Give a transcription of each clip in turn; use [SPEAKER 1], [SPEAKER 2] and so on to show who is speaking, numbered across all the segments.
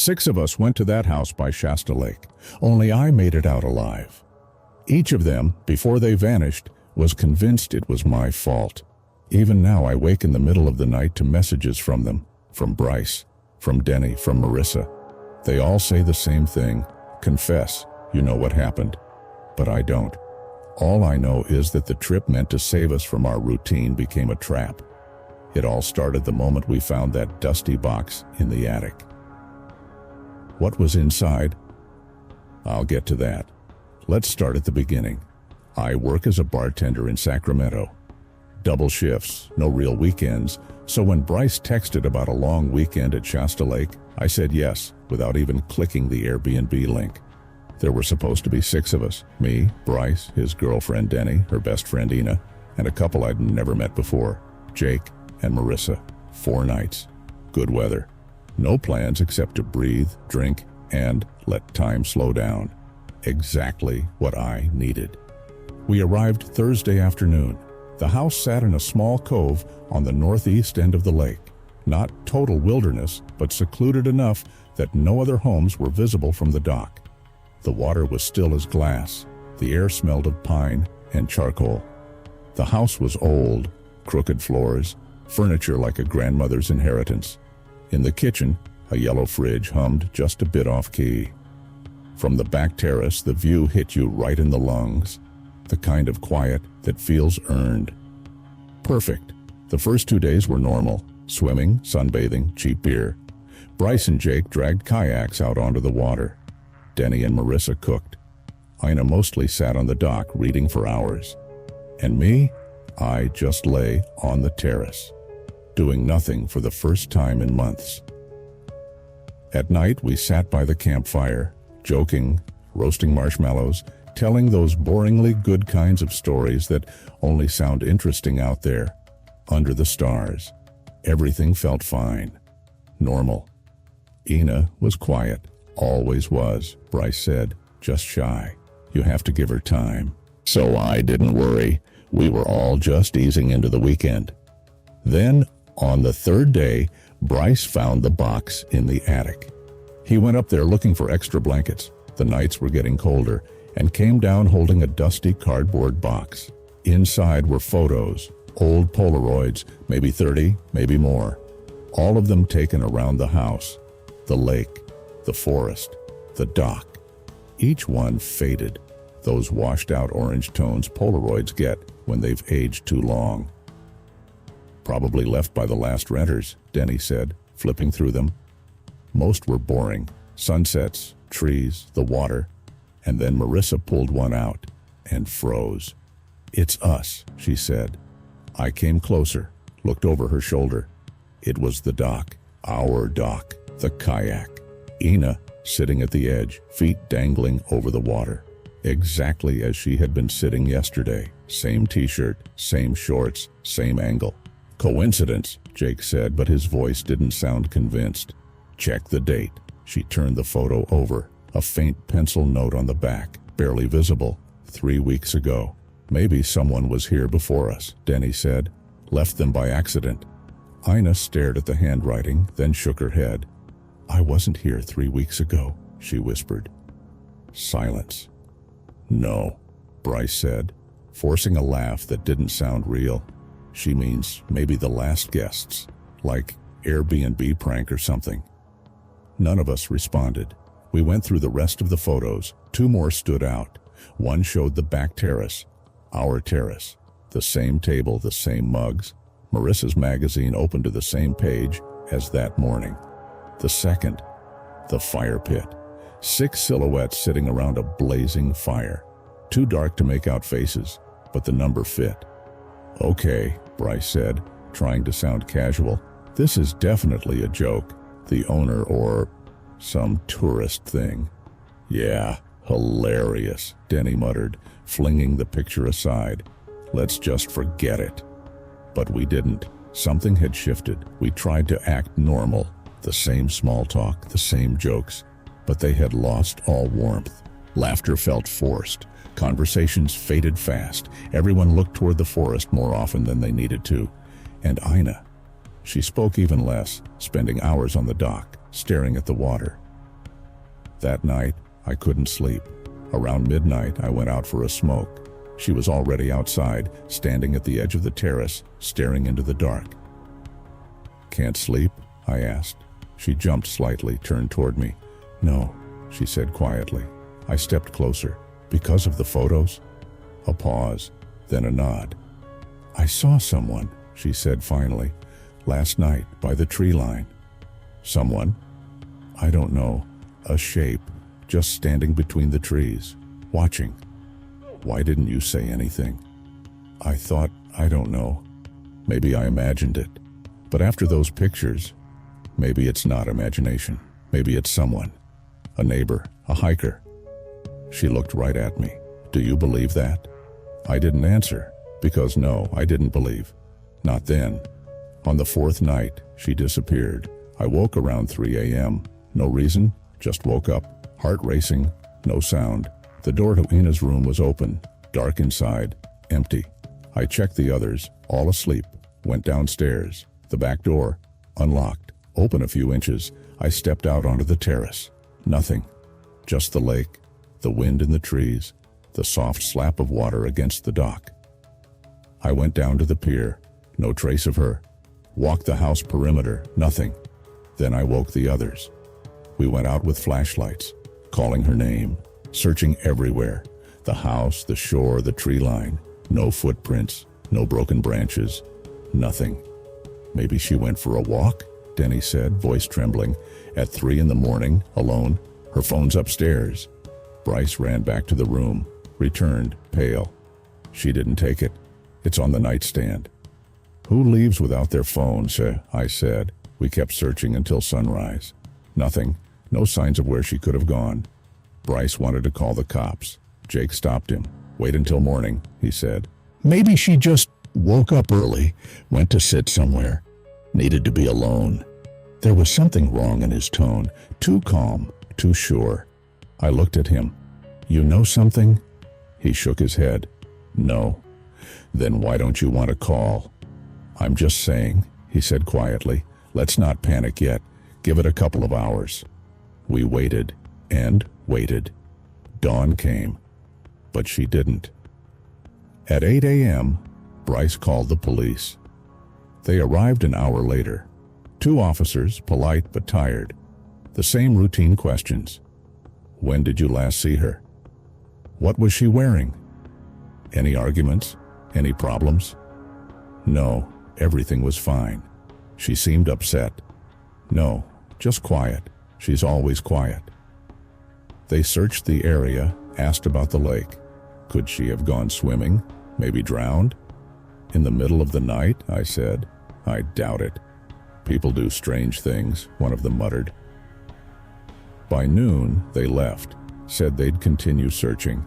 [SPEAKER 1] 6 of us went to that house by Shasta Lake. Only I made it out alive. Each of them, before they vanished, was convinced it was my fault. Even now I wake in the middle of the night to messages from them, from Bryce, from Denny, from Marissa. They all say the same thing: confess, you know what happened. But I don't. All I know is that the trip meant to save us from our routine became a trap. It all started the moment we found that dusty box in the attic. What was inside? I'll get to that. Let's start at the beginning. I work as a bartender in Sacramento. Double shifts, no real weekends, so when Bryce texted about a long weekend at Shasta Lake, I said yes, without even clicking the Airbnb link. There were supposed to be 6 of us: me, Bryce, his girlfriend Denny, her best friend Ina, and a couple I'd never met before, Jake and Marissa. 4 nights. Good weather. No plans except to breathe, drink, and let time slow down. Exactly what I needed. We arrived Thursday afternoon. The house sat in a small cove on the northeast end of the lake. Not total wilderness, but secluded enough that no other homes were visible from the dock. The water was still as glass. The air smelled of pine and charcoal. The house was old, crooked floors, furniture like a grandmother's inheritance. In the kitchen, a yellow fridge hummed just a bit off-key. From the back terrace, the view hit you right in the lungs, the kind of quiet that feels earned. Perfect. The first 2 days were normal: swimming, sunbathing, cheap beer. Bryce and Jake dragged kayaks out onto the water. Denny and Marissa cooked. Ina mostly sat on the dock reading for hours. And me? I just lay on the terrace, doing nothing for the first time in months. At night, we sat by the campfire, joking, roasting marshmallows, telling those boringly good kinds of stories that only sound interesting out there, under the stars. Everything felt fine, normal. Ina was quiet, always was, Bryce said, just shy. You have to give her time. So I didn't worry. We were all just easing into the weekend. Then, on the 3rd day, Bryce found the box in the attic. He went up there looking for extra blankets. The nights were getting colder, and came down holding a dusty cardboard box. Inside were photos, old Polaroids, maybe 30, maybe more. All of them taken around the house, the lake, the forest, the dock. Each one faded, those washed-out orange tones Polaroids get when they've aged too long. Probably left by the last renters, Denny said, flipping through them. Most were boring: sunsets, trees, the water. And then Marissa pulled one out and froze. "It's us," she said. I came closer, looked over her shoulder. It was the dock, our dock, the kayak. Ina sitting at the edge, feet dangling over the water. Exactly as she had been sitting yesterday. Same t-shirt, same shorts, same angle. "Coincidence," Jake said, but his voice didn't sound convinced. "Check the date." She turned the photo over. A faint pencil note on the back, barely visible. 3 weeks ago. "Maybe someone was here before us," Denny said. "Left them by accident." Ina stared at the handwriting, then shook her head. "I wasn't here 3 weeks ago," she whispered. Silence. "No," Bryce said, forcing a laugh that didn't sound real. "She means maybe the last guests, like Airbnb prank or something." None of us responded. We went through the rest of the photos. 2 more stood out. One showed the back terrace, our terrace. The same table, the same mugs. Marissa's magazine opened to the same page as that morning. The second, the fire pit. 6 silhouettes sitting around a blazing fire. Too dark to make out faces, but the number fit. "Okay," Bryce said, trying to sound casual. "This is definitely a joke. The owner or some tourist thing." "Yeah, hilarious," Denny muttered, flinging the picture aside. "Let's just forget it." But we didn't. Something had shifted. We tried to act normal. The same small talk, the same jokes. But they had lost all warmth. Laughter felt forced. Conversations faded fast. Everyone looked toward the forest more often than they needed to. And Ina. She spoke even less, spending hours on the dock, staring at the water. That night, I couldn't sleep. Around midnight, I went out for a smoke. She was already outside, standing at the edge of the terrace, staring into the dark. "Can't sleep?" I asked. She jumped slightly, turned toward me. "No," she said quietly. I stepped closer. "Because of the photos?" A pause, then a nod. "I saw someone," she said finally, "last night by the tree line." "Someone?" "I don't know. A shape, just standing between the trees, watching." "Why didn't you say anything?" "I thought, I don't know. Maybe I imagined it. But after those pictures, maybe it's not imagination. Maybe it's someone. A neighbor, a hiker." She looked right at me. "Do you believe that?" I didn't answer, because no, I didn't believe. Not then. On the fourth night, she disappeared. I woke around 3 a.m. No reason, just woke up, heart racing, no sound. The door to Ina's room was open, dark inside, empty. I checked the others, all asleep, went downstairs. The back door, unlocked, open a few inches. I stepped out onto the terrace. Nothing. Just the lake, the wind in the trees, the soft slap of water against the dock. I went down to the pier, no trace of her. Walked the house perimeter, nothing. Then I woke the others. We went out with flashlights, calling her name, searching everywhere. The house, the shore, the tree line. No footprints, no broken branches, nothing. "Maybe she went for a walk," Denny said, voice trembling. "At 3 in the morning, alone. Her phone's upstairs." Bryce ran back to the room, returned, pale. "She didn't take it. It's on the nightstand." "Who leaves without their phones?" I said. We kept searching until sunrise. Nothing. No signs of where she could have gone. Bryce wanted to call the cops. Jake stopped him. "Wait until morning," he said. "Maybe she just woke up early, went to sit somewhere, needed to be alone." There was something wrong in his tone, too calm, too sure. I looked at him. "You know something?" He shook his head. "No." "Then why don't you want to call?" "I'm just saying," he said quietly. "Let's not panic yet. Give it a couple of hours." We waited and waited. Dawn came, but she didn't. At 8 a.m., Bryce called the police. They arrived an hour later. 2 officers, polite but tired. The same routine questions. "When did you last see her?" "What was she wearing?" "Any arguments? Any problems?" "No, everything was fine." "She seemed upset." "No, just quiet. She's always quiet." They searched the area, asked about the lake. Could she have gone swimming? Maybe drowned? "In the middle of the night?" I said. "I doubt it. People do strange things," one of them muttered. By noon, they left, said they'd continue searching.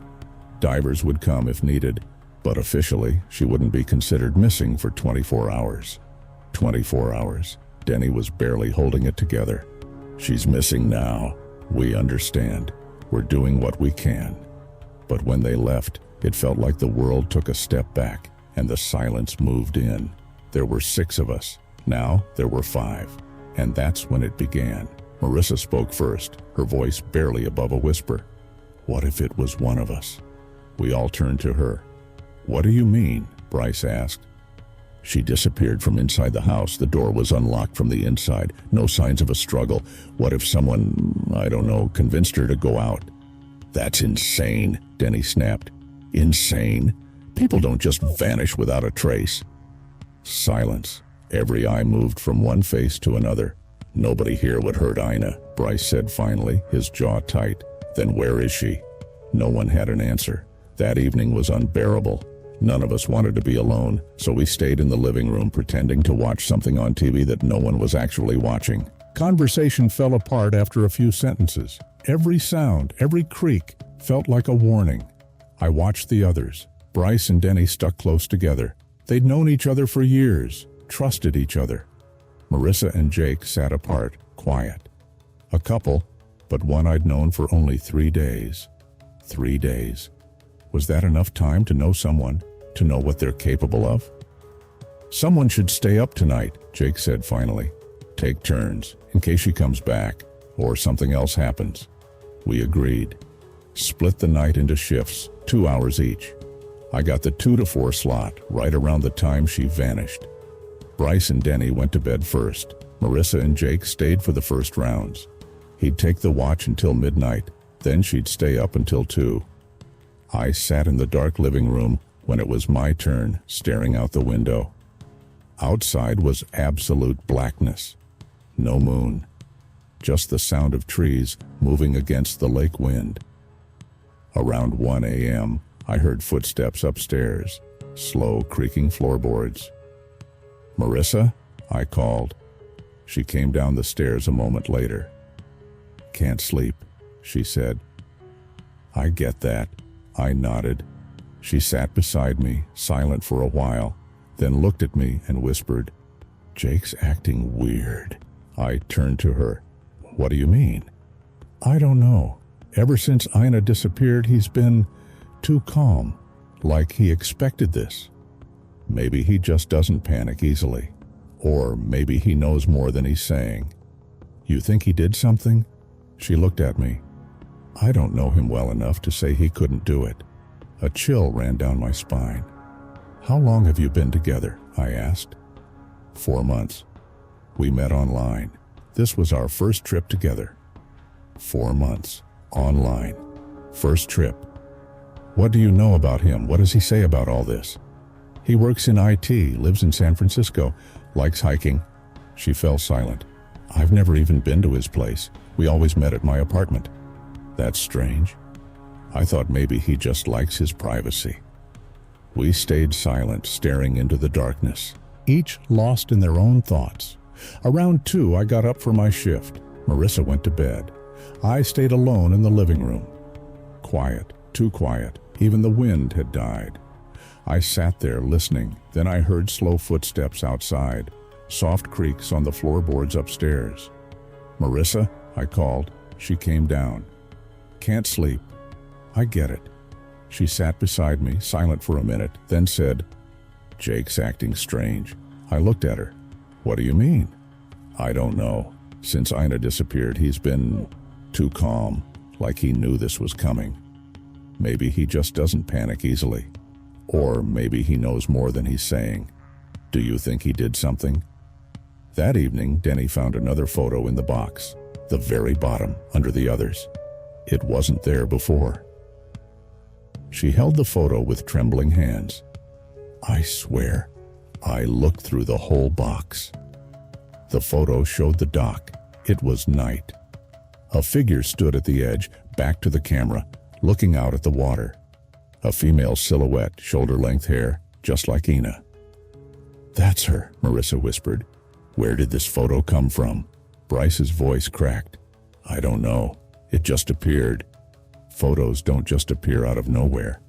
[SPEAKER 1] Divers would come if needed, but officially, she wouldn't be considered missing for 24 hours. 24 hours. Denny was barely holding it together. "She's missing now. We understand. We're doing what we can." But when they left, it felt like the world took a step back, and the silence moved in. There were 6 of us. Now there were 5. And that's when it began. Marissa spoke first, her voice barely above a whisper. "What if it was one of us?" We all turned to her. "What do you mean?" Bryce asked. "She disappeared from inside the house. The door was unlocked from the inside. No signs of a struggle. What if someone, I don't know, convinced her to go out?" "That's insane," Denny snapped. "Insane? People don't just vanish without a trace." Silence. Every eye moved from one face to another. "Nobody here would hurt Ina," Bryce said finally, his jaw tight. "Then where is she?" No one had an answer. That evening was unbearable. None of us wanted to be alone, so we stayed in the living room pretending to watch something on TV that no one was actually watching. Conversation fell apart after a few sentences. Every sound, every creak, felt like a warning. I watched the others. Bryce and Denny stuck close together. They'd known each other for years, trusted each other. Marissa and Jake sat apart, quiet. A couple, but one I'd known for only 3 days. 3 days. Was that enough time to know someone, to know what they're capable of? "Someone should stay up tonight," Jake said finally. "Take turns, in case she comes back, or something else happens." We agreed. Split the night into shifts, 2 hours each. I got the 2 to 4 slot, right around the time she vanished. Bryce and Denny went to bed first. Marissa and Jake stayed for the first rounds. He'd take the watch until midnight, then she'd stay up until 2. I sat in the dark living room when it was my turn, staring out the window. Outside was absolute blackness. No moon. Just the sound of trees moving against the lake wind. Around 1 a.m., I heard footsteps upstairs, slow creaking floorboards. "Marissa?" I called. She came down the stairs a moment later. "Can't sleep," she said. "I get that." I nodded. She sat beside me, silent for a while, then looked at me and whispered, "Jake's acting weird." I turned to her. "What do you mean?" "I don't know. Ever since Ina disappeared, he's been too calm, like he expected this. Maybe he just doesn't panic easily. Or maybe he knows more than he's saying." "You think he did something?" She looked at me. I don't know him well enough to say he couldn't do it. A chill ran down my spine. "How long have you been together?" I asked. 4 months. We met online. This was our first trip together. 4 months. Online. First trip. "What do you know about him? What does he say about all this?" "He works in IT, lives in San Francisco, likes hiking." She fell silent. "I've never even been to his place. We always met at my apartment." "That's strange. I thought maybe he just likes his privacy." We stayed silent, staring into the darkness, each lost in their own thoughts. Around 2, I got up for my shift. Marissa went to bed. I stayed alone in the living room. Quiet, too quiet. Even the wind had died. I sat there listening. Then I heard slow footsteps outside, soft creaks on the floorboards upstairs. "Marissa?" I called. She came down. "Can't sleep." "I get it." She sat beside me, silent for a minute, then said, "Jake's acting strange." I looked at her. "What do you mean?" "I don't know. Since Ina disappeared, he's been too calm, like he knew this was coming. Maybe he just doesn't panic easily. Or maybe he knows more than he's saying." "Do you think he did something?" That evening, Denny found another photo in the box, the very bottom, under the others. It wasn't there before. She held the photo with trembling hands. I swear, I looked through the whole box. The photo showed the dock. It was night. A figure stood at the edge, back to the camera, looking out at the water. A female silhouette, shoulder-length hair, just like Ina. "That's her," Marissa whispered. "Where did this photo come from?" Bryce's voice cracked. "I don't know. It just appeared." Photos don't just appear out of nowhere.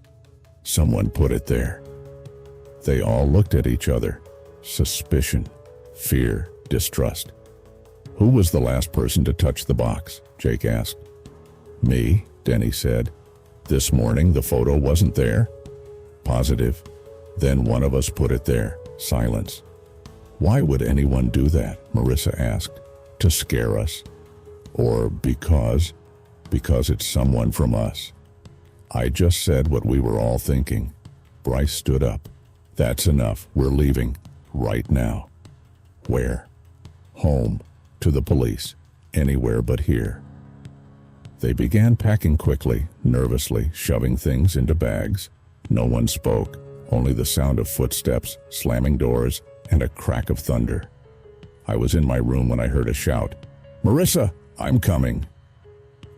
[SPEAKER 1] Someone put it there. They all looked at each other. Suspicion, fear, distrust. "Who was the last person to touch the box?" Jake asked. "Me," Denny said. "This morning the photo wasn't there?" "Positive." "Then one of us put it there." Silence. "Why would anyone do that?" Marissa asked. "To scare us? Or because it's someone from us." I just said what we were all thinking. Bryce stood up. "That's enough. We're leaving. Right now." "Where?" "Home. To the police. Anywhere but here." They began packing quickly, nervously, shoving things into bags. No one spoke, only the sound of footsteps, slamming doors, and a crack of thunder. I was in my room when I heard a shout. "Marissa, I'm coming."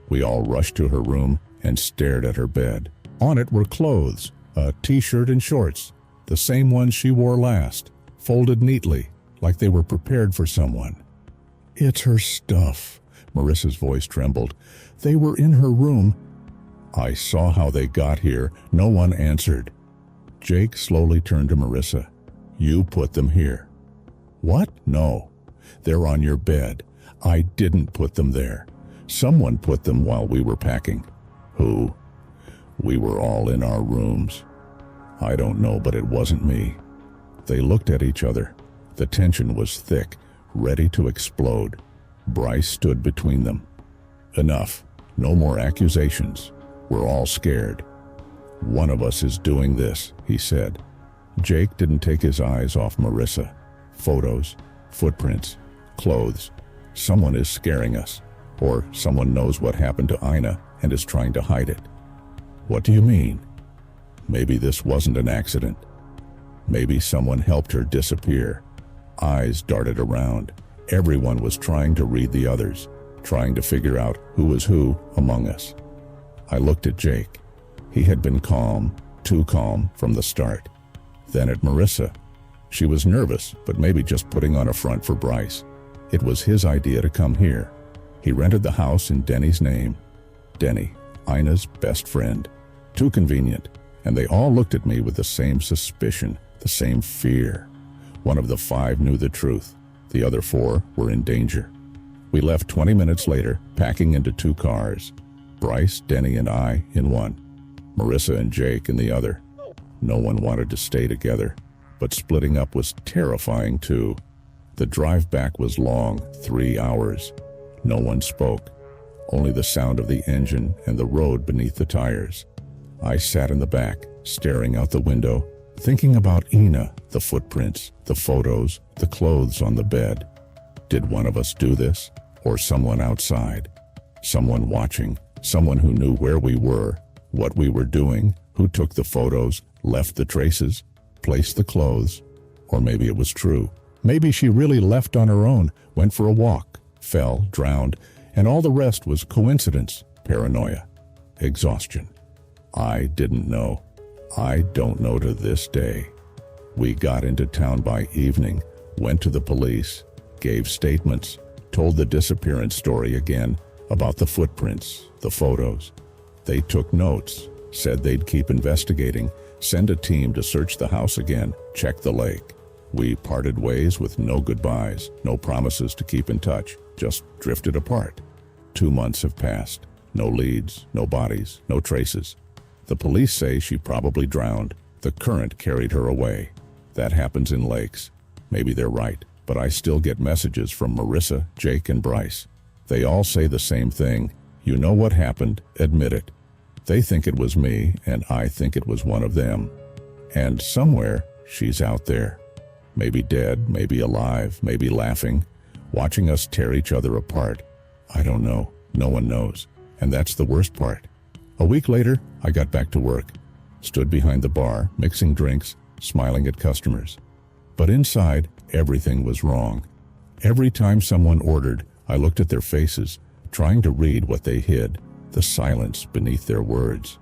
[SPEAKER 1] We all rushed to her room and stared at her bed. On it were clothes, a t-shirt and shorts, the same ones she wore last, folded neatly, like they were prepared for someone. "It's her stuff," Marissa's voice trembled. "They were in her room." I saw how they got here. No one answered. Jake slowly turned to Marissa. "You put them here." "What?" "No. They're on your bed. I didn't put them there. Someone put them while we were packing." "Who?" "We were all in our rooms." "I don't know, but it wasn't me." They looked at each other. The tension was thick, ready to explode. Bryce stood between them. "Enough. No more accusations. We're all scared. One of us is doing this, he said. Jake didn't take his eyes off Marissa. Photos, footprints, clothes. Someone is scaring us. Or someone knows what happened to Ina and is trying to hide it. What do you mean? Maybe this wasn't an accident. Maybe someone helped her disappear. Eyes darted around. Everyone was trying to read the others, trying to figure out who was who among us. I looked at Jake. He had been calm, too calm from the start. Then at Marissa. She was nervous, but maybe just putting on a front for Bryce. It was his idea to come here. He rented the house in Denny's name. Denny, Ina's best friend. Too convenient. And they all looked at me with the same suspicion, the same fear. One of the 5 knew the truth. The other 4 were in danger. We left 20 minutes later, packing into 2 cars. Bryce, Denny, and I in one. Marissa and Jake in the other. No one wanted to stay together, but splitting up was terrifying too. The drive back was long, 3 hours. No one spoke, only the sound of the engine and the road beneath the tires. I sat in the back, staring out the window, thinking about Ina, the footprints, the photos, the clothes on the bed. Did one of us do this? Or someone outside? Someone watching, someone who knew where we were, what we were doing, who took the photos, left the traces, placed the clothes. Or maybe it was true. Maybe she really left on her own, went for a walk, fell, drowned, and all the rest was coincidence, paranoia, exhaustion. I didn't know. I don't know to this day. We got into town by evening, went to the police, gave statements, told the disappearance story again about the footprints, the photos. They took notes, said they'd keep investigating, send a team to search the house again, check the lake. We parted ways with no goodbyes, no promises to keep in touch, just drifted apart. 2 months have passed. No leads, no bodies, no traces. The police say she probably drowned. The current carried her away. That happens in lakes. Maybe they're right, but I still get messages from Marissa, Jake, and Bryce. They all say the same thing. You know what happened, admit it. They think it was me, and I think it was one of them. And somewhere, she's out there. Maybe dead, maybe alive, maybe laughing, watching us tear each other apart. I don't know. No one knows. And that's the worst part. A week later, I got back to work. Stood behind the bar, mixing drinks, smiling at customers. But inside, everything was wrong. Every time someone ordered, I looked at their faces, trying to read what they hid, the silence beneath their words.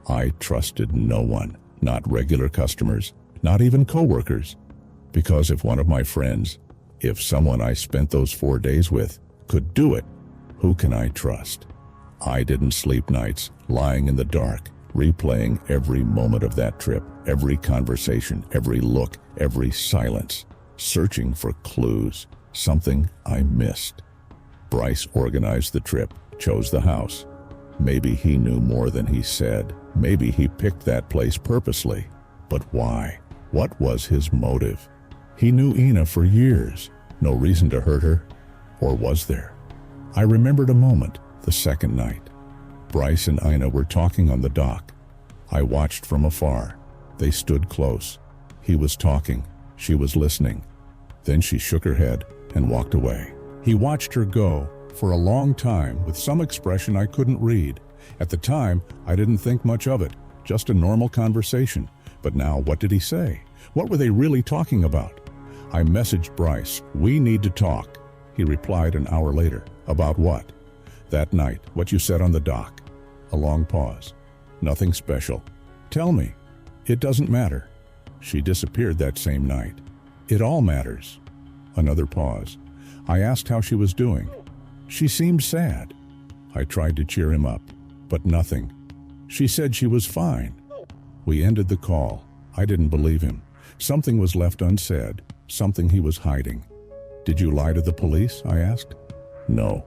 [SPEAKER 1] I trusted no one, not regular customers, not even coworkers. Because if one of my friends, if someone I spent those 4 days with, could do it, who can I trust? I didn't sleep nights, lying in the dark, replaying every moment of that trip, every conversation, every look, every silence, searching for clues, something I missed. Bryce organized the trip, chose the house. Maybe he knew more than he said. Maybe he picked that place purposely. But why? What was his motive? He knew Ina for years. No reason to hurt her. Or was there? I remembered a moment, the second night. Bryce and Ina were talking on the dock. I watched from afar. They stood close. He was talking. She was listening. Then she shook her head and walked away. He watched her go for a long time with some expression I couldn't read. At the time, I didn't think much of it, just a normal conversation. But now, what did he say? What were they really talking about? I messaged Bryce, "We need to talk." He replied an hour later. About what? That night, what you said on the dock. A long pause. Nothing special. Tell me. It doesn't matter. She disappeared that same night. It all matters. Another pause. I asked how she was doing. She seemed sad. I tried to cheer him up, but nothing. She said she was fine. We ended the call. I didn't believe him. Something was left unsaid, something he was hiding. Did you lie to the police? I asked. No.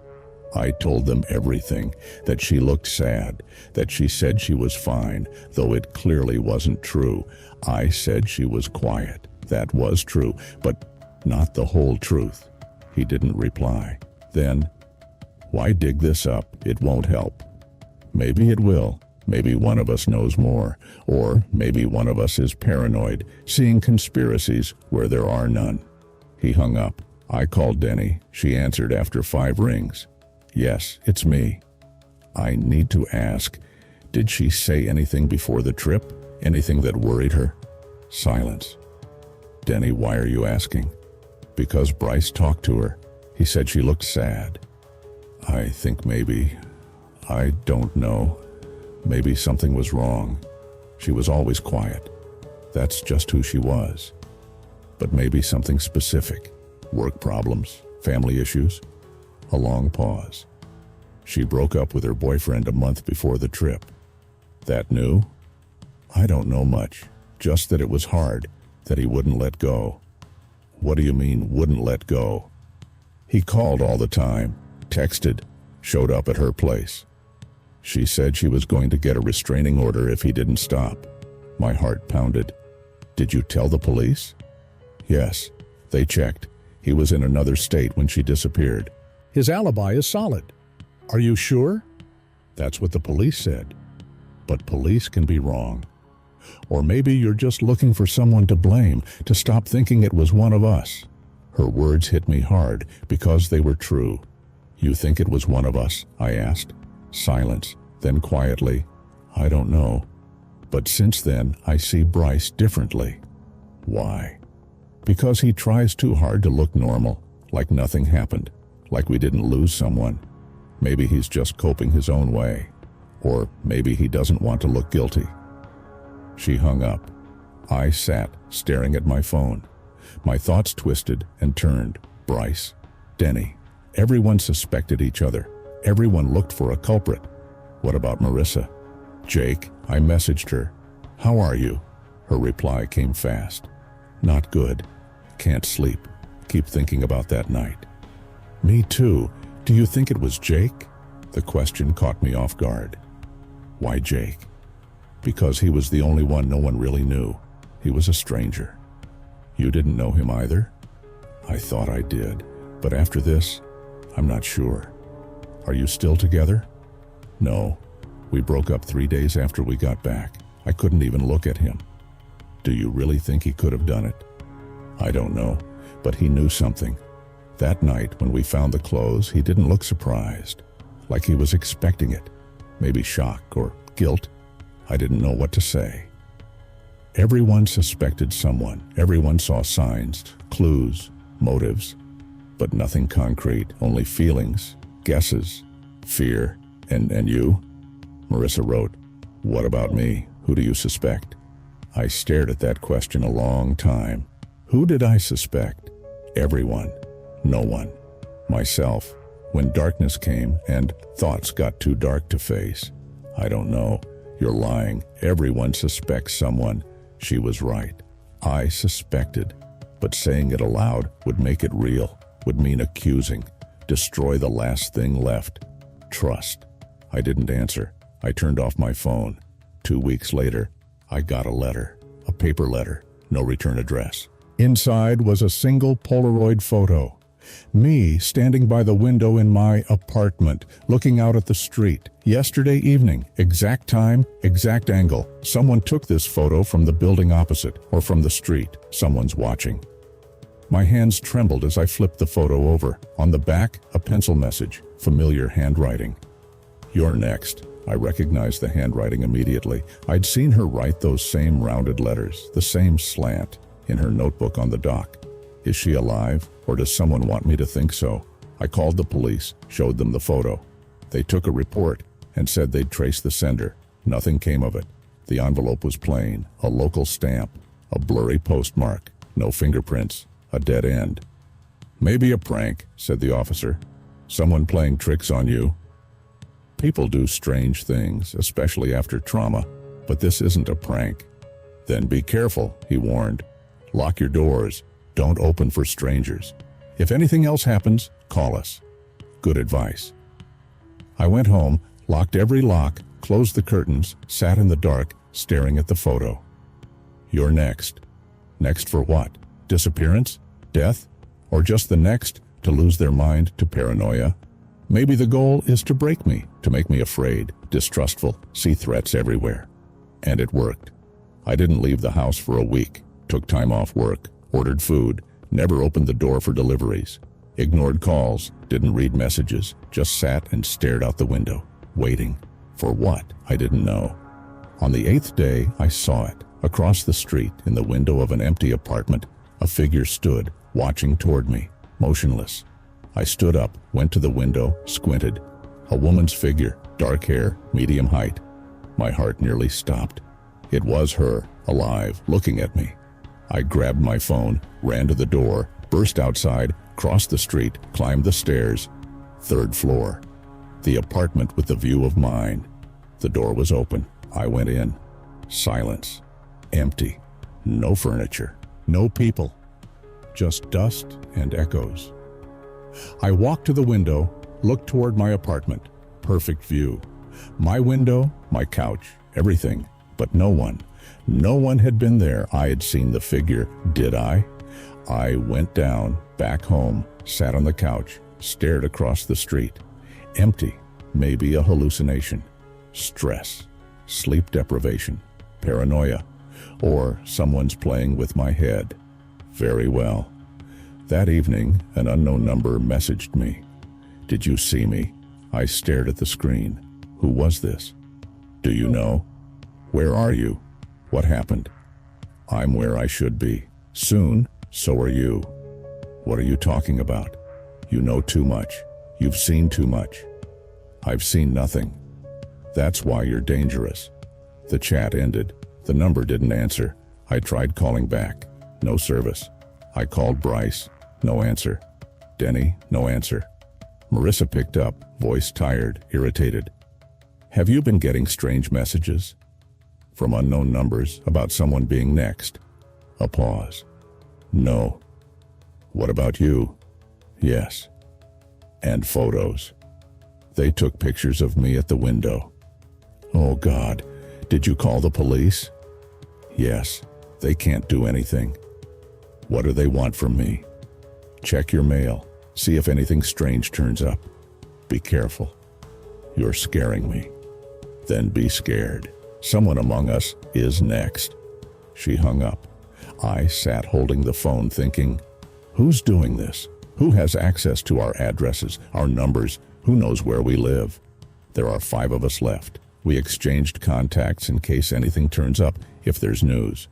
[SPEAKER 1] I told them everything, that she looked sad, that she said she was fine, though it clearly wasn't true. I said she was quiet. That was true, but not the whole truth. He didn't reply. Then, Why dig this up? It won't help. Maybe it will. Maybe one of us knows more. Or maybe one of us is paranoid, seeing conspiracies where there are none. He hung up. I called Denny. She answered after 5 rings. Yes, it's me. I need to ask, did she say anything before the trip? Anything that worried her? Silence. Denny, why are you asking? Because Bryce talked to her. He said she looked sad. I think maybe, I don't know. Maybe something was wrong. She was always quiet. That's just who she was. But maybe something specific. Work problems, family issues. A long pause. She broke up with her boyfriend a month before the trip. That new? I don't know much. Just that it was hard, that he wouldn't let go. What do you mean, wouldn't let go? He called all the time, texted, showed up at her place. She said she was going to get a restraining order if he didn't stop. My heart pounded. Did you tell the police? Yes, they checked. He was in another state when she disappeared.
[SPEAKER 2] His alibi is solid. Are you sure?
[SPEAKER 1] That's what the police said. But police can be wrong. Or maybe you're just looking for someone to blame, to stop thinking it was one of us. Her words hit me hard because they were true. You think it was one of us? I asked. Silence. Then quietly, I don't know. But since then, I see Bryce differently. Why? Because he tries too hard to look normal, like nothing happened, like we didn't lose someone. Maybe he's just coping his own way. Or maybe he doesn't want to look guilty. She hung up. I sat, staring at my phone. My thoughts twisted and turned. Bryce, Denny. Everyone suspected each other. Everyone looked for a culprit. What about Marissa? Jake, I messaged her. How are you? Her reply came fast. Not good. Can't sleep. Keep thinking about that night. Me too. Do you think it was Jake? The question caught me off guard. Why Jake? Because he was the only one no one really knew. He was a stranger. You didn't know him either? I thought I did, but after this, I'm not sure. Are you still together? No. We broke up 3 days after we got back. I couldn't even look at him. Do you really think he could have done it? I don't know, but he knew something. That night, when we found the clothes, he didn't look surprised, like he was expecting it. Maybe shock or guilt. I didn't know what to say. Everyone suspected someone. Everyone saw signs, clues, motives, but nothing concrete, only feelings, guesses, fear. And you? Marissa wrote, what about me? Who do you suspect? I stared at that question a long time. Who did I suspect? Everyone. No one. Myself. When darkness came and thoughts got too dark to face. I don't know. You're lying. Everyone suspects someone. She was right. I suspected. But saying it aloud would make it real, would mean accusing, destroy the last thing left. Trust. I didn't answer. I turned off my phone. 2 weeks later, I got a letter. A paper letter. No return address. Inside was a single Polaroid photo. Me standing by the window in my apartment, looking out at the street. Yesterday evening, exact time, exact angle. Someone took this photo from the building opposite, or from the street. Someone's watching. My hands trembled as I flipped the photo over. On the back, a pencil message, familiar handwriting. You're next. I recognized the handwriting immediately. I'd seen her write those same rounded letters, the same slant, in her notebook on the dock. Is she alive, or does someone want me to think so? I called the police, showed them the photo. They took a report and said they'd trace the sender. Nothing came of it. The envelope was plain, a local stamp, a blurry postmark, no fingerprints, a dead end. Maybe a prank, said the officer. Someone playing tricks on you. People do strange things, especially after trauma, but this isn't a prank. Then be careful, he warned. Lock your doors. Don't open for strangers. If anything else happens, call us. Good advice. I went home, locked every lock, closed the curtains, sat in the dark, staring at the photo. You're next. Next for what? Disappearance? Death? Or just the next to lose their mind to paranoia? Maybe the goal is to break me, to make me afraid, distrustful, see threats everywhere. And it worked. I didn't leave the house for a week, took time off work, ordered food, never opened the door for deliveries, ignored calls, didn't read messages, just sat and stared out the window, waiting. For what? I didn't know. On the 8th day, I saw it. Across the street, in the window of an empty apartment, a figure stood, watching toward me, motionless. I stood up, went to the window, squinted. A woman's figure, dark hair, medium height. My heart nearly stopped. It was her, alive, looking at me. I grabbed my phone, ran to the door, burst outside, crossed the street, climbed the stairs. 3rd floor. The apartment with the view of mine. The door was open. I went in. Silence. Empty. No furniture.
[SPEAKER 2] No people. Just dust and echoes. I walked to the window, looked toward my apartment. Perfect view. My window, my couch, everything. But no one. No one had been there. I had seen the figure. Did I? I went down, back home, sat on the couch, stared across the street. Empty. Maybe a hallucination. Stress. Sleep deprivation. Paranoia. Or someone's playing with my head. Very well. That evening, an unknown number messaged me. Did you see me? I stared at the screen. Who was this? Do you know? Where are you? What happened? I'm where I should be. Soon, so are you. What are you talking about? You know too much. You've seen too much. I've seen nothing. That's why you're dangerous. The chat ended. The number didn't answer. I tried calling back. No service. I called Bryce. No answer. Denny. No answer. Marissa picked up, voice tired, irritated. Have you been getting strange messages? From unknown numbers about someone being next. A pause. No. What about you? Yes. And photos. They took pictures of me at the window. Oh God, did you call the police? Yes, they can't do anything. What do they want from me? Check your mail, see if anything strange turns up. Be careful. You're scaring me. Then be scared. Someone among us is next. She hung up. I sat holding the phone thinking, who's doing this? Who has access to our addresses, our numbers? Who knows where we live? There are 5 of us left. We exchanged contacts in case anything turns up, if there's news.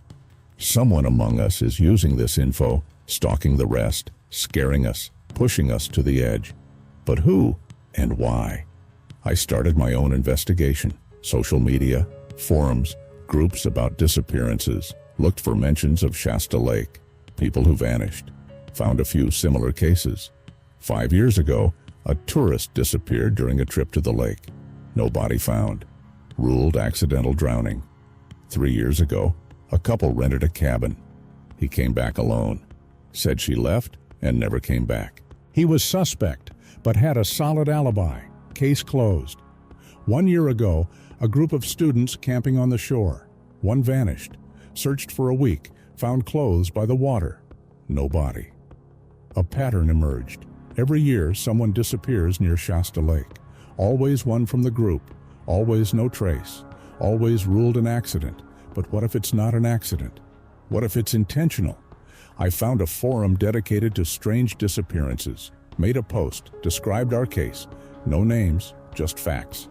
[SPEAKER 2] Someone among us is using this info, stalking the rest, scaring us, pushing us to the edge. But who and why? I started my own investigation. Social media, forums, groups about disappearances, looked for mentions of Shasta Lake, people who vanished. Found a few similar cases. 5 years ago, a tourist disappeared during a trip to the lake. No body found. Ruled accidental drowning. 3 years ago, a couple rented a cabin. He came back alone. Said she left and never came back. He was suspect, but had a solid alibi. Case closed. 1 year ago, a group of students camping on the shore. One vanished. Searched for a week. Found clothes by the water. No body. A pattern emerged. Every year, someone disappears near Shasta Lake. Always one from the group. Always no trace. Always ruled an accident. But what if it's not an accident? What if it's intentional? I found a forum dedicated to strange disappearances. Made a post, described our case. No names, just facts.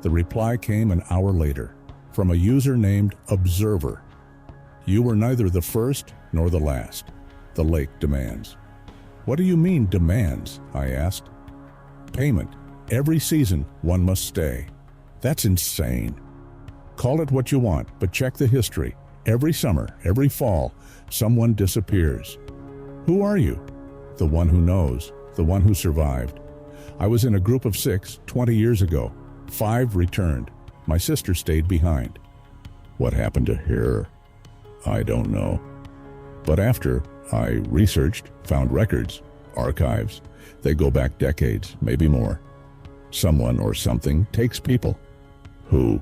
[SPEAKER 2] The reply came an hour later, from a user named Observer. You were neither the first nor the last. The lake demands. What do you mean, demands? I asked. Payment. Every season, one must stay. That's insane. Call it what you want, but check the history. Every summer, every fall, someone disappears. Who are you? The one who knows, the one who survived. I was in a group of 6, 20 years ago. 5 returned. My sister stayed behind. What happened to her? I don't know. But after I researched, found records, archives. They go back decades, maybe more. Someone or something takes people. Who?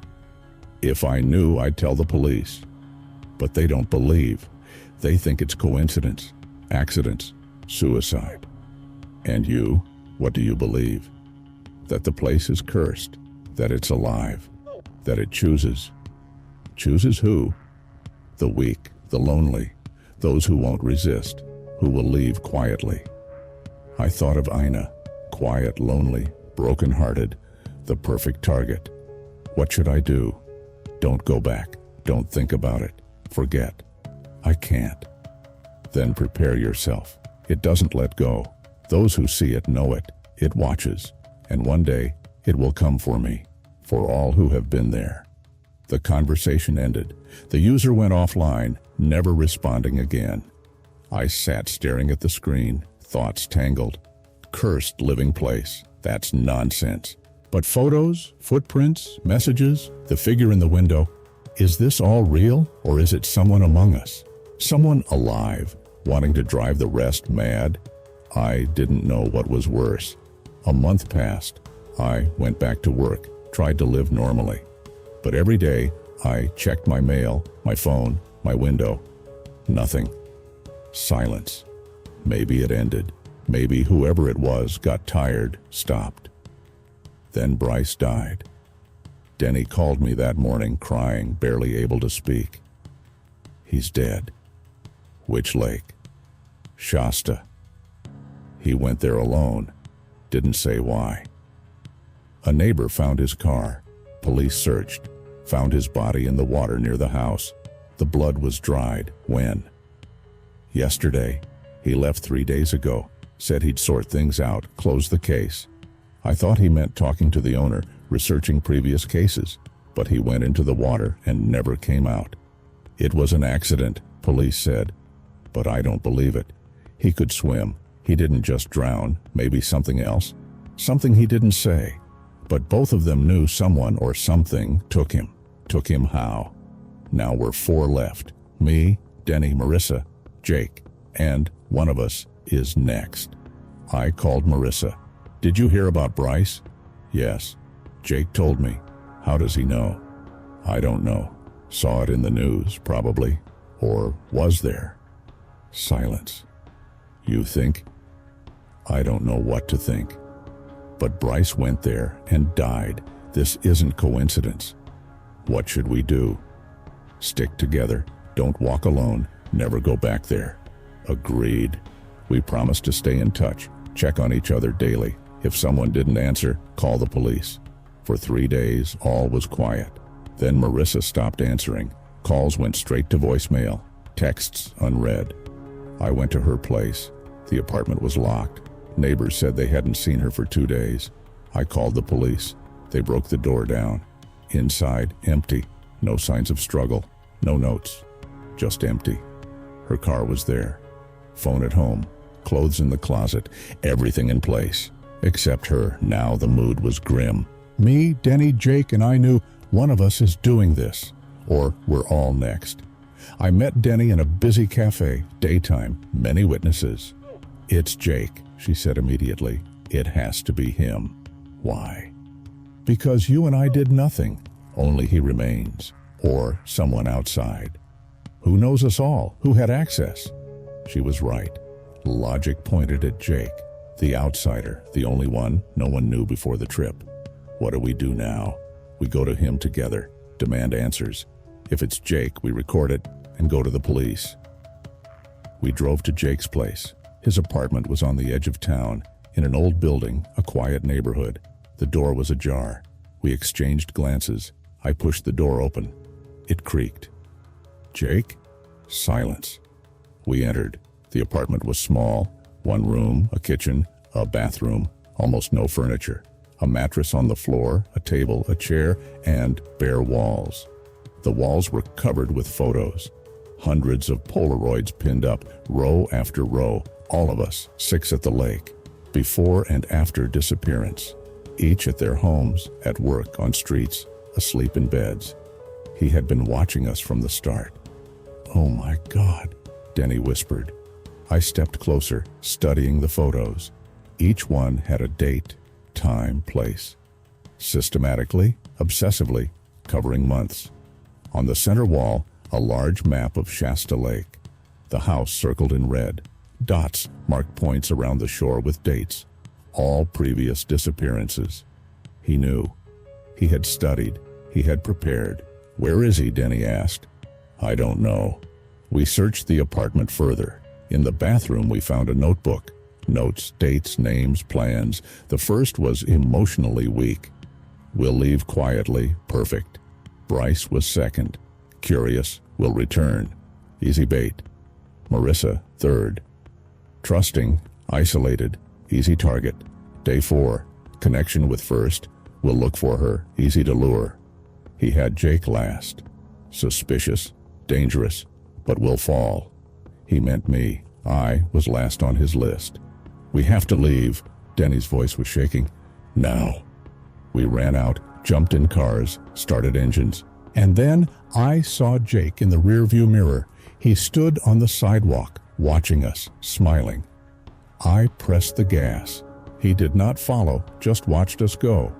[SPEAKER 2] If I knew, I'd tell the police. But they don't believe. They think it's coincidence, accidents, suicide. And you, what do you believe?
[SPEAKER 1] that the place is cursed, that it's alive, that it chooses. Chooses who? The weak, the lonely, those who won't resist, who will leave quietly. I thought of Ina, quiet, lonely, broken-hearted, the perfect target. What should I do? Don't go back. Don't think about it. Forget. I can't. Then prepare yourself. It doesn't let go. Those who see it know it. It watches. And one day, it will come for me, for all who have been there. The conversation ended. The user went offline, never responding again. I sat staring at the screen, thoughts tangled. Cursed living place. That's nonsense. But photos, footprints, messages, the figure in the window, is this all real, or is it someone among us? Someone alive, wanting to drive the rest mad? I didn't know what was worse. A month passed. I went back to work, tried to live normally. But every day, I checked my mail, my phone, my window. Nothing. Silence. Maybe it ended. Maybe whoever it was got tired, stopped. Then Bryce died. Denny called me that morning, crying, barely able to speak. He's dead. Which lake? Shasta. He went there alone. Didn't say why. A neighbor found his car. Police searched. Found his body in the water near the house. The blood was dried. When? Yesterday. He left 3 days ago. Said he'd sort things out, close the case. I thought he meant talking to the owner, researching previous cases, but he went into the water and never came out. It was an accident, police said, but I don't believe it. He could swim. He didn't just drown, maybe something else. Something he didn't say. But both of them knew someone or something took him. Took him how? Now we're 4 left. Me, Denny, Marissa, Jake, and one of us is next. I called Marissa. Did you hear about Bryce? Yes. Jake told me. How does he know? I don't know. Saw it in the news, probably. Or was there? Silence. You think? I don't know what to think. But Bryce went there and died. This isn't coincidence. What should we do? Stick together. Don't walk alone. Never go back there. Agreed. We promised to stay in touch. Check on each other daily. If someone didn't answer, call the police. For 3 days, all was quiet. Then Marissa stopped answering. Calls went straight to voicemail. Texts unread. I went to her place. The apartment was locked. Neighbors said they hadn't seen her for 2 days. I called the police. They broke the door down. Inside, empty. No signs of struggle. No notes. Just empty. Her car was there. Phone at home. Clothes in the closet. Everything in place. Except her. Now the mood was grim. Me, Denny, Jake, and I knew one of us is doing this. Or we're all next. I met Denny in a busy cafe. Daytime. Many witnesses. It's Jake, she said immediately. It has to be him. Why? Because you and I did nothing. Only he remains. Or someone outside. Who knows us all? Who had access? She was right. Logic pointed at Jake. The outsider, the only one no one knew before the trip. What do we do now? We go to him together, demand answers. If it's Jake, we record it and go to the police. We drove to Jake's place. His apartment was on the edge of town, in an old building, a quiet neighborhood. The door was ajar. We exchanged glances. I pushed the door open. It creaked. Jake? Silence. We entered. The apartment was small. 1 room, a kitchen, a bathroom, almost no furniture. A mattress on the floor, a table, a chair, and bare walls. The walls were covered with photos. Hundreds of Polaroids pinned up, row after row. All of us, 6 at the lake. Before and after disappearance. Each at their homes, at work, on streets, asleep in beds. He had been watching us from the start. Oh my God, Denny whispered. I stepped closer, studying the photos. Each one had a date, time, place. Systematically, obsessively, covering months. On the center wall, a large map of Shasta Lake. The house circled in red. Dots marked points around the shore with dates. All previous disappearances. He knew. He had studied. He had prepared. "Where is he?" Denny asked. "I don't know." We searched the apartment further. In the bathroom we found a notebook. Notes, dates, names, plans. The first was emotionally weak. "We'll leave quietly." Perfect. Bryce was second. "Curious. Will return." Easy bait. Marissa, third. "Trusting. Isolated. Easy target." Day 4. Connection with first. "We'll look for her. Easy to lure." He had Jake last. Suspicious. Dangerous. But will fall. He meant me. I was last on his list. "We have to leave." Denny's voice was shaking. "Now." We ran out, jumped in cars, started engines. And then I saw Jake in the rearview mirror. He stood on the sidewalk, watching us, smiling. I pressed the gas. He did not follow, just watched us go.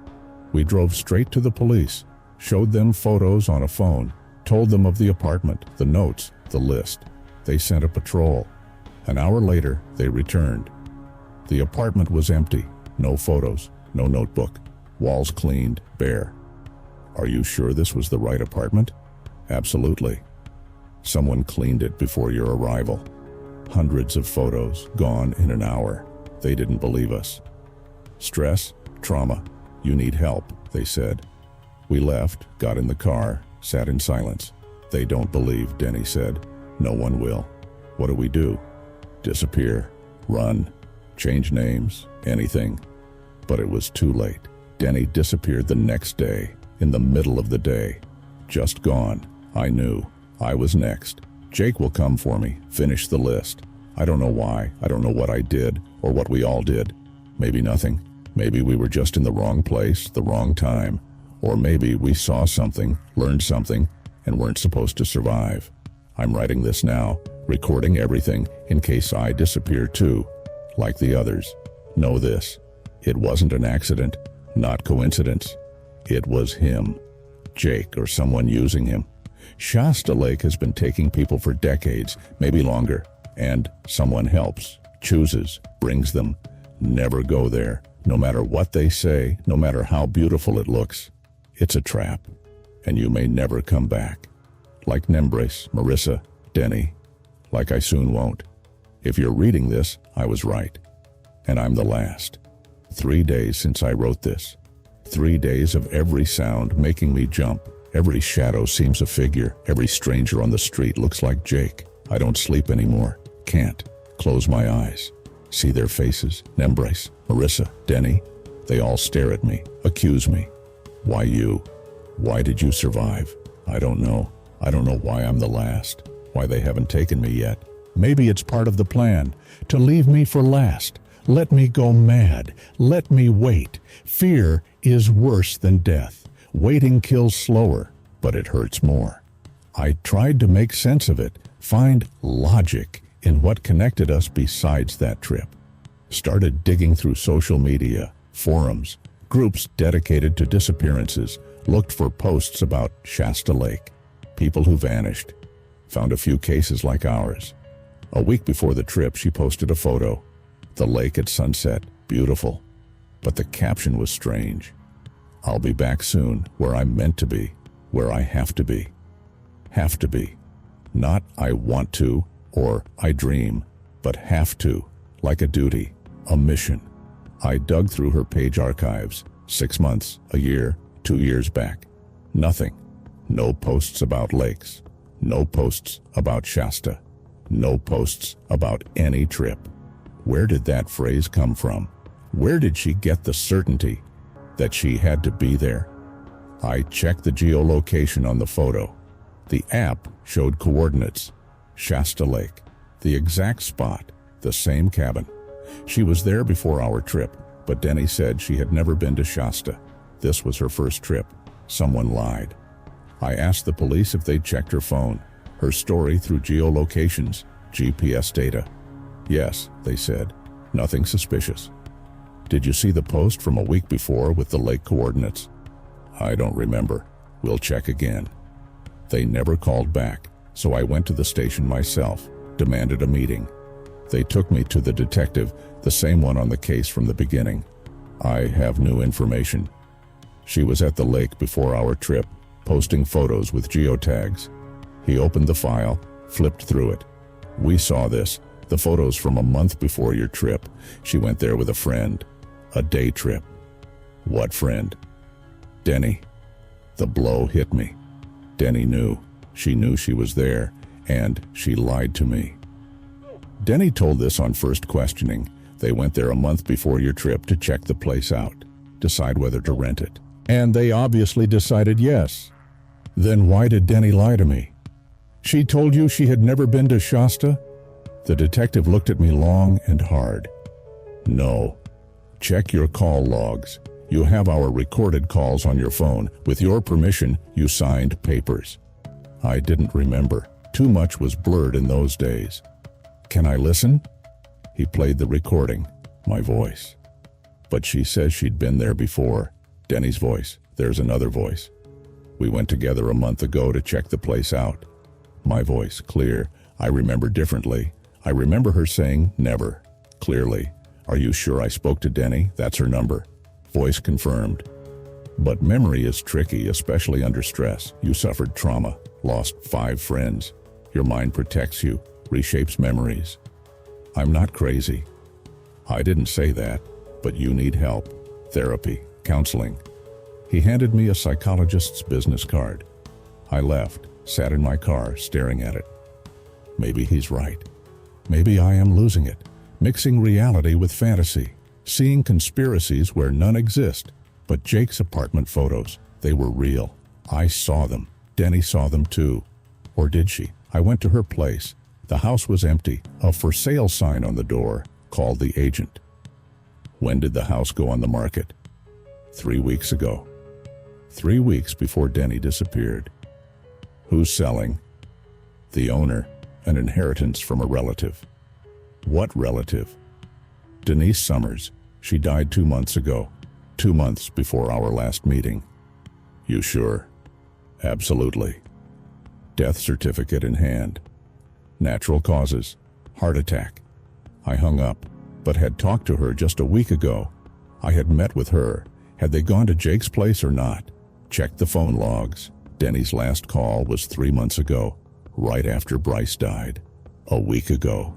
[SPEAKER 1] We drove straight to the police, showed them photos on a phone, told them of the apartment, the notes, the list. They sent a patrol. An hour later, they returned. The apartment was empty. No photos, no notebook. Walls cleaned, bare. "Are you sure this was the right apartment?" "Absolutely. Someone cleaned it before your arrival." Hundreds of photos, gone in an hour. They didn't believe us. "Stress, trauma, you need help," they said. We left, got in the car, sat in silence. "They don't believe," Denny said. "No one will." "What do we do?" "Disappear, run, change names, anything." But it was too late. Denny disappeared the next day, in the middle of the day. Just gone. I knew. I was next. Jake will come for me, finish the list. I don't know why. I don't know what I did, or what we all did. Maybe nothing. Maybe we were just in the wrong place, the wrong time. Or maybe we saw something, learned something, and weren't supposed to survive. I'm writing this now, recording everything, in case I disappear too, like the others. Know this. It wasn't an accident, not coincidence. It was him. Jake, or someone using him. Shasta Lake has been taking people for decades, maybe longer. And someone helps, chooses, brings them. Never go there, no matter what they say, no matter how beautiful it looks. It's a trap, and you may never come back. Like Nembrace, Marissa, Denny, like I soon won't. If you're reading this, I was right. And I'm the last. 3 days since I wrote this. 3 days of every sound making me jump. Every shadow seems a figure. Every stranger on the street looks like Jake. I don't sleep anymore. Can't. Close my eyes. See their faces. Nembrace, Marissa, Denny. They all stare at me, accuse me. Why you? Why did you survive? I don't know. I don't know why I'm the last. Why they haven't taken me yet. Maybe it's part of the plan, to leave me for last. Let me go mad. Let me wait. Fear is worse than death. Waiting kills slower, but it hurts more. I tried to make sense of it, find logic in what connected us besides that trip. Started digging through social media, forums, groups dedicated to disappearances, looked for posts about Shasta Lake, people who vanished. Found a few cases like ours. A week before the trip, she posted a photo. The lake at sunset, beautiful. But the caption was strange. I'll be back soon, where I'm meant to be, where I have to be. Have to be. Not I want to, or I dream, but have to, like a duty, a mission. I dug through her page archives, 6 months, a year, 2 years back. Nothing. No posts about lakes. No posts about Shasta. No posts about any trip. Where did that phrase come from? Where did she get the certainty that she had to be there? I checked the geolocation on the photo. The app showed coordinates. Shasta Lake. The exact spot. The same cabin. She was there before our trip, but Denny said she had never been to Shasta. This was her first trip. Someone lied. I asked the police if they'd checked her phone, her story through geolocations, GPS data. Yes, they said. Nothing suspicious. Did you see the post from a week before with the lake coordinates? I don't remember. We'll check again. They never called back, so I went to the station myself, demanded a meeting. They took me to the detective, the same one on the case from the beginning. I have new information. She was at the lake before our trip, posting photos with geotags. He opened the file, flipped through it. We saw this, the photos from a month before your trip. She went there with a friend. A day trip. What friend? Denny. The blow hit me. Denny knew. She knew she was there, and she lied to me. Denny told this on first questioning. They went there a month before your trip to check the place out, decide whether to rent it. And they obviously decided yes. Then why did Denny lie to me? She told you she had never been to Shasta? The detective looked at me long and hard. No. Check your call logs. You have our recorded calls on your phone. With your permission, you signed papers. I didn't remember. Too much was blurred in those days. Can I listen? He played the recording, my voice. But she says she'd been there before. Denny's voice. There's another voice. We went together a month ago to check the place out. My voice, clear. I remember differently. I remember her saying never. Clearly. Are you sure I spoke to Denny? That's her number. Voice confirmed. But memory is tricky, especially under stress. You suffered trauma, lost 5 friends. Your mind protects you, reshapes memories. I'm not crazy. I didn't say that, but you need help. Therapy, counseling. He handed me a psychologist's business card. I left, sat in my car, staring at it. Maybe he's right. Maybe I am losing it, mixing reality with fantasy, seeing conspiracies where none exist. But Jake's apartment photos, they were real. I saw them. Denny saw them too. Or did she? I went to her place. The house was empty. A for sale sign on the door. Called the agent. When did the house go on the market? 3 weeks ago. 3 weeks before Denny disappeared. Who's selling? The owner. An inheritance from a relative. What relative? Denise Summers. She died 2 months ago. 2 months before our last meeting. You sure? Absolutely. Death certificate in hand. Natural causes. Heart attack. I hung up, but had talked to her just a week ago. I had met with her. Had they gone to Jake's place or not? Checked the phone logs. Denny's last call was 3 months ago, right after Bryce died. A week ago.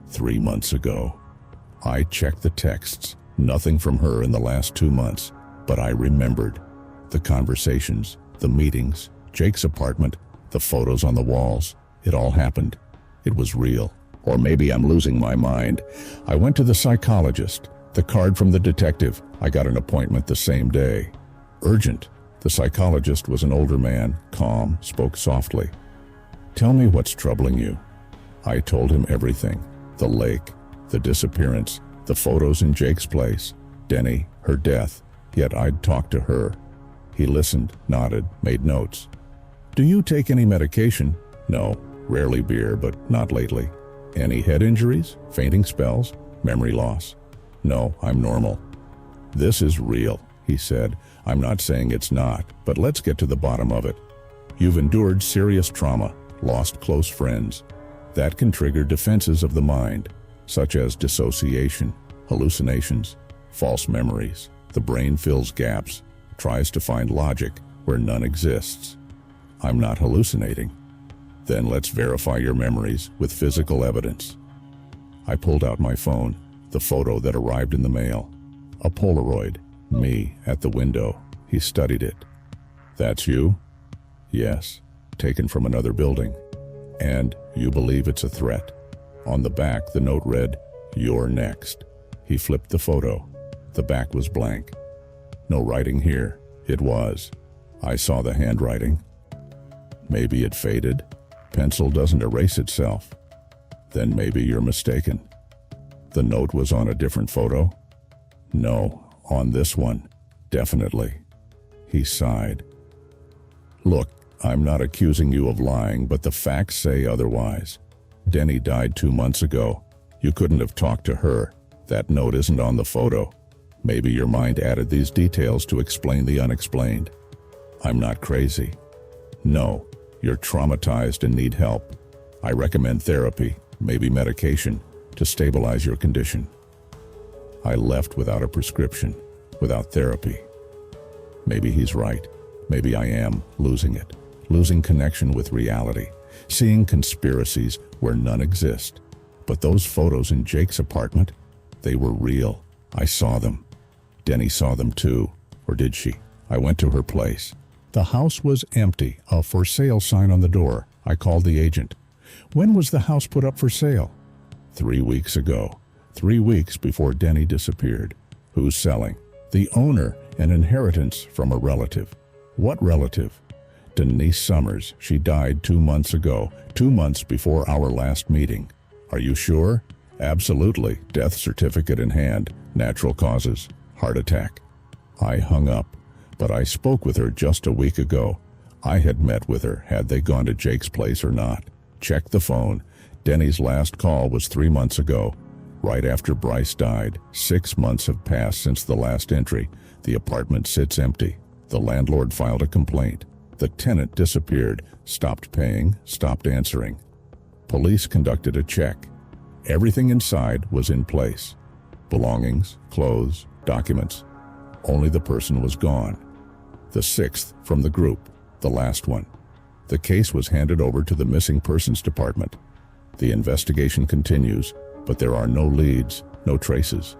[SPEAKER 1] 3 months ago. I checked the texts. Nothing from her in the last 2 months, but I remembered. The conversations, the meetings, Jake's apartment, the photos on the walls. It all happened. It was real. Or maybe I'm losing my mind. I went to the psychologist. The card from the detective. I got an appointment the same day. Urgent. The psychologist was an older man, calm, spoke softly. Tell me what's troubling you. I told him everything. The lake, the disappearance, the photos in Jake's place, Denny, her death, yet I'd talked to her. He listened, nodded, made notes. Do you take any medication? No, rarely beer, but not lately. Any head injuries, fainting spells, memory loss? No, I'm normal. This is real, he said. I'm not saying it's not, but let's get to the bottom of it. You've endured serious trauma, lost close friends. That can trigger defenses of the mind, such as dissociation, hallucinations, false memories. The brain fills gaps, tries to find logic where none exists. I'm not hallucinating. Then let's verify your memories with physical evidence. I pulled out my phone, the photo that arrived in the mail. A Polaroid, me at the window. He studied it. That's you? Yes, taken from another building. And you believe it's a threat. On the back, the note read, "You're next." He flipped the photo. The back was blank. No writing here. It was. I saw the handwriting. Maybe it faded. Pencil doesn't erase itself. Then maybe you're mistaken. The note was on a different photo? No, on this one. Definitely. He sighed. Look, I'm not accusing you of lying, but the facts say otherwise. Denny died 2 months ago. You couldn't have talked to her. That note isn't on the photo. Maybe your mind added these details to explain the unexplained. I'm not crazy. No, you're traumatized and need help. I recommend therapy, maybe medication, to stabilize your condition. I left without a prescription, without therapy. Maybe he's right. Maybe I am losing it. Losing connection with reality. Seeing conspiracies where none exist. But those photos in Jake's apartment, they were real. I saw them. Denny saw them too. Or did she? I went to her place. The house was empty, a for sale sign on the door. I called the agent. When was the house put up for sale? 3 weeks ago. 3 weeks before Denny disappeared. Who's selling? The owner, an inheritance from a relative. What relative? Denise Summers. She died 2 months ago, 2 months before our last meeting. Are you sure? Absolutely. Death certificate in hand. Natural causes. Heart attack. I hung up, but I spoke with her just a week ago. I had met with her, had they gone to Jake's place or not. Checked the phone. Denny's last call was 3 months ago, right after Bryce died. 6 months have passed since the last entry. The apartment sits empty. The landlord filed a complaint. The tenant disappeared, stopped paying, stopped answering. Police conducted a check. Everything inside was in place. Belongings, clothes, documents. Only the person was gone. The sixth from the group, the last one. The case was handed over to the Missing Persons Department. The investigation continues, but there are no leads, no traces,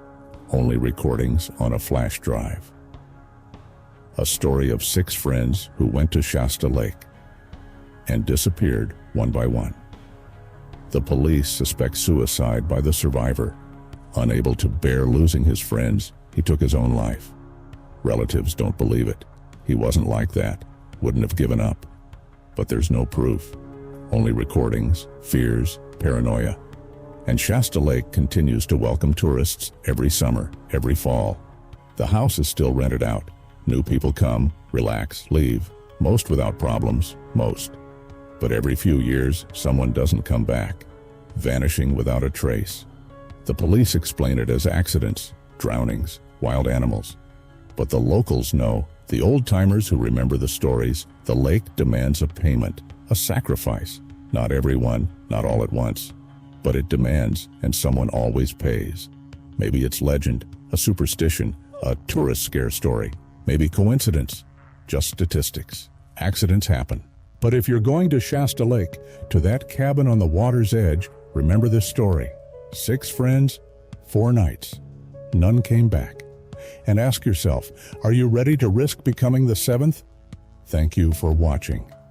[SPEAKER 1] only recordings on a flash drive. A story of 6 friends who went to Shasta Lake and disappeared one by one. The police suspect suicide by the survivor. Unable to bear losing his friends, he took his own life. Relatives don't believe it. He wasn't like that, wouldn't have given up. But there's no proof. Only recordings, fears, paranoia. And Shasta Lake continues to welcome tourists every summer, every fall. The house is still rented out. New people come, relax, leave, most without problems, most. But every few years, someone doesn't come back, vanishing without a trace. The police explain it as accidents, drownings, wild animals. But the locals know, the old-timers who remember the stories, the lake demands a payment, a sacrifice. Not everyone, not all at once. But it demands, and someone always pays. Maybe it's legend, a superstition, a tourist scare story. Maybe coincidence, just statistics. Accidents happen. But if you're going to Shasta Lake, to that cabin on the water's edge, remember this story. 6 friends, 4 nights. None came back. And ask yourself, are you ready to risk becoming the 7th? Thank you for watching.